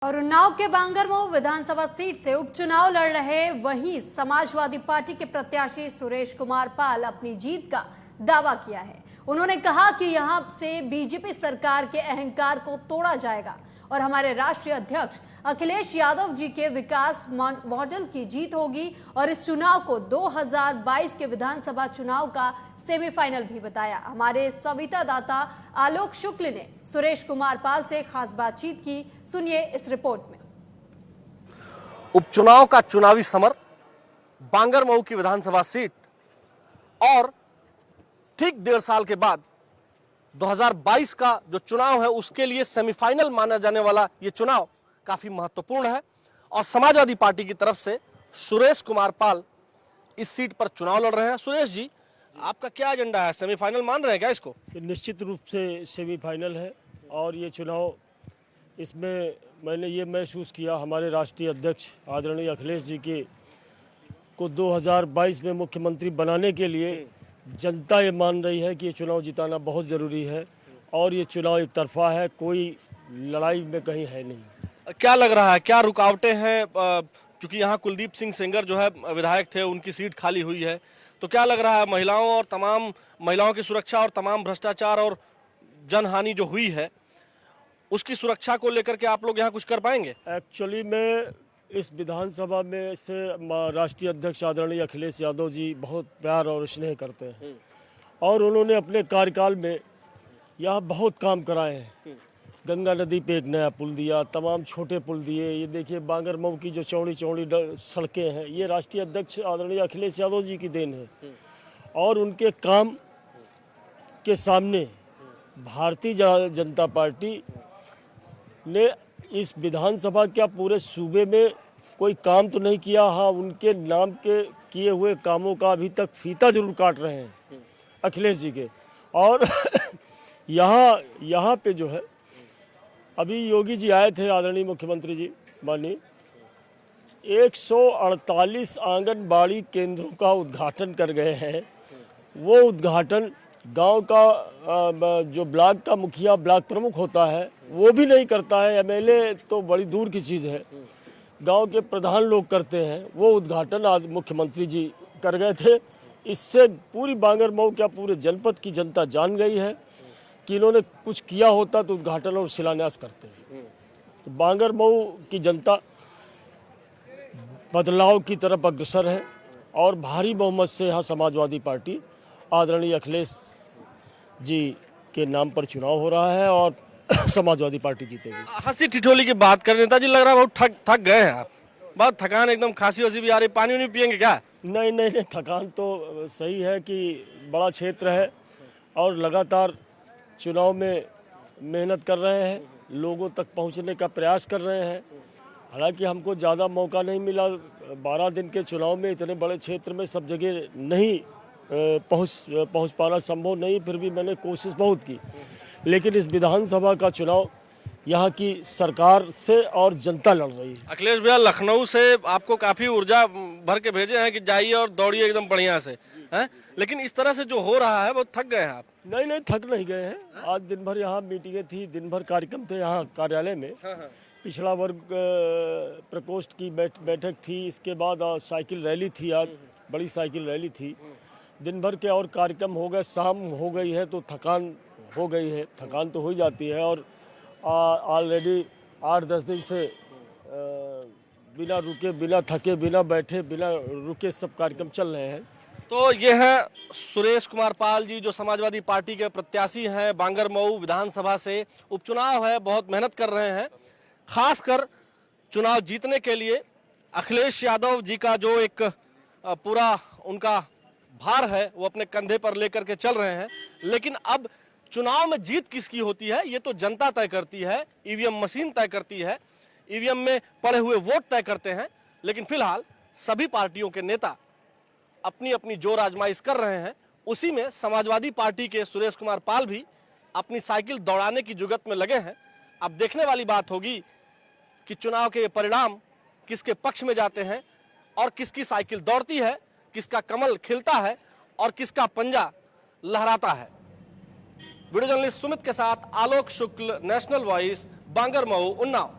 और उन्नाव के बांगरमऊ विधानसभा सीट से उपचुनाव लड़ रहे वहीं समाजवादी पार्टी के प्रत्याशी सुरेश कुमार पाल अपनी जीत का दावा किया है। उन्होंने कहा कि यहां से बीजेपी सरकार के अहंकार को तोड़ा जाएगा और हमारे राष्ट्रीय अध्यक्ष अखिलेश यादव जी के विकास मॉडल की जीत होगी और इस चुनाव को 2022 के विधानसभा चुनाव का सेमीफाइनल भी बताया। हमारे संवाददाता आलोक शुक्ल ने सुरेश कुमार पाल से खास बातचीत की, सुनिए इस रिपोर्ट में। उपचुनाव का चुनावी समर, बांगरमऊ की विधानसभा सीट और ठीक 1.5 साल के बाद 2022 का जो चुनाव है उसके लिए सेमीफाइनल माना जाने वाला ये चुनाव काफी महत्वपूर्ण है और समाजवादी पार्टी की तरफ से सुरेश कुमार पाल इस सीट पर चुनाव लड़ रहे हैं। सुरेश जी, आपका क्या एजेंडा है? सेमीफाइनल मान रहे हैं क्या इसको? निश्चित रूप से सेमीफाइनल है और ये चुनाव, इसमें मैंने ये महसूस किया हमारे राष्ट्रीय अध्यक्ष आदरणीय अखिलेश जी के को 2022 में मुख्यमंत्री बनाने के लिए जनता ये मान रही है कि ये चुनाव जिताना बहुत ज़रूरी है और ये चुनाव एक तरफा है, कोई लड़ाई में कहीं है नहीं। क्या लग रहा है, क्या रुकावटें हैं? क्योंकि यहाँ कुलदीप सिंह सेंगर जो है विधायक थे, उनकी सीट खाली हुई है, तो क्या लग रहा है महिलाओं और तमाम महिलाओं की सुरक्षा और तमाम भ्रष्टाचार और जनहानि जो हुई है उसकी सुरक्षा को लेकर के आप लोग यहाँ कुछ कर पाएंगे? एक्चुअली में इस विधानसभा में से राष्ट्रीय अध्यक्ष आदरणीय अखिलेश यादव जी बहुत प्यार और स्नेह करते हैं और उन्होंने अपने कार्यकाल में यहाँ बहुत काम कराए हैं। गंगा नदी पे एक नया पुल दिया, तमाम छोटे पुल दिए। ये देखिए बांगरमऊ की जो चौड़ी चौड़ी सड़कें हैं, ये राष्ट्रीय अध्यक्ष आदरणीय अखिलेश यादव जी की देन है और उनके काम के सामने भारतीय जनता पार्टी ने इस विधानसभा क्या पूरे सूबे में कोई काम तो नहीं किया। हाँ, उनके नाम के किए हुए कामों का अभी तक फीता जरूर काट रहे हैं अखिलेश जी के। और यहाँ पे जो है, अभी योगी जी आए थे, आदरणीय मुख्यमंत्री जी माननीय, 148 आंगनबाड़ी केंद्रों का उद्घाटन कर गए हैं। वो उद्घाटन गांव का जो ब्लॉक का मुखिया, ब्लॉक प्रमुख होता है, वो भी नहीं करता है। एमएलए तो बड़ी दूर की चीज़ है, गांव के प्रधान लोग करते हैं। वो उद्घाटन आज मुख्यमंत्री जी कर गए थे। इससे पूरी बांगरमऊ क्या पूरे जनपद की जनता जान गई है कि इन्होंने कुछ किया होता तो उद्घाटन और शिलान्यास करते हैं। तो बांगरमऊ की जनता बदलाव की तरफ अग्रसर है और भारी बहुमत से यहाँ समाजवादी पार्टी आदरणीय अखिलेश जी के नाम पर चुनाव हो रहा है और समाजवादी पार्टी जीतेगी। हंसी ठिठोली की बात करें नेताजी, लग रहा है बहुत थक गए हैं आप, बहुत थकान, एकदम खांसी वसी भी आ रही, पानी नहीं पियेंगे क्या? नहीं, थकान तो सही है कि बड़ा क्षेत्र है और लगातार चुनाव में मेहनत कर रहे हैं, लोगों तक पहुंचने का प्रयास कर रहे हैं। हालांकि हमको ज़्यादा मौका नहीं मिला, 12 दिन के चुनाव में इतने बड़े क्षेत्र में सब जगह नहीं पहुंच पाना संभव नहीं, फिर भी मैंने कोशिश बहुत की। लेकिन इस विधानसभा का चुनाव यहाँ की सरकार से और जनता लड़ रही है। अखिलेश भैया लखनऊ से आपको काफी ऊर्जा भर के भेजे हैं कि जाइए और दौड़िए एकदम बढ़िया से, हैं? लेकिन इस तरह से जो हो रहा है वो थक गए हैं आप? नहीं, थक नहीं गए हैं। आज दिन भर यहाँ मीटिंगें थी, दिन भर कार्यक्रम थे यहाँ कार्यालय में। पिछड़ा वर्ग प्रकोष्ठ की बैठक थी, इसके बाद साइकिल रैली थी, आज बड़ी साइकिल रैली थी। दिन भर के और कार्यक्रम हो गए, शाम हो गई है तो थकान हो गई है। थकान तो हो जाती है और ऑलरेडी 8-10 दिन से बिना रुके, बिना थके, बिना बैठे, बिना रुके सब कार्यक्रम चल रहे हैं। तो ये है सुरेश कुमार पाल जी, जो समाजवादी पार्टी के प्रत्याशी हैं। बांगरमऊ विधानसभा से उपचुनाव है, बहुत मेहनत कर रहे हैं। खासकर चुनाव जीतने के लिए अखिलेश यादव जी का जो एक पूरा उनका भार है वो अपने कंधे पर लेकर के चल रहे हैं। लेकिन अब चुनाव में जीत किसकी होती है ये तो जनता तय करती है, ईवीएम मशीन तय करती है, ईवीएम में पड़े हुए वोट तय करते हैं। लेकिन फिलहाल सभी पार्टियों के नेता अपनी अपनी जोर आजमाइश कर रहे हैं। उसी में समाजवादी पार्टी के सुरेश कुमार पाल भी अपनी साइकिल दौड़ाने की जुगत में लगे हैं। अब देखने वाली बात होगी कि चुनाव के परिणाम किसके पक्ष में जाते हैं और किसकी साइकिल दौड़ती है, किसका कमल खिलता है और किसका पंजा लहराता है। वीडियो जर्नलिस्ट सुमित के साथ आलोक शुक्ल, नेशनल वॉइस, बांगरमऊ, उन्नाव।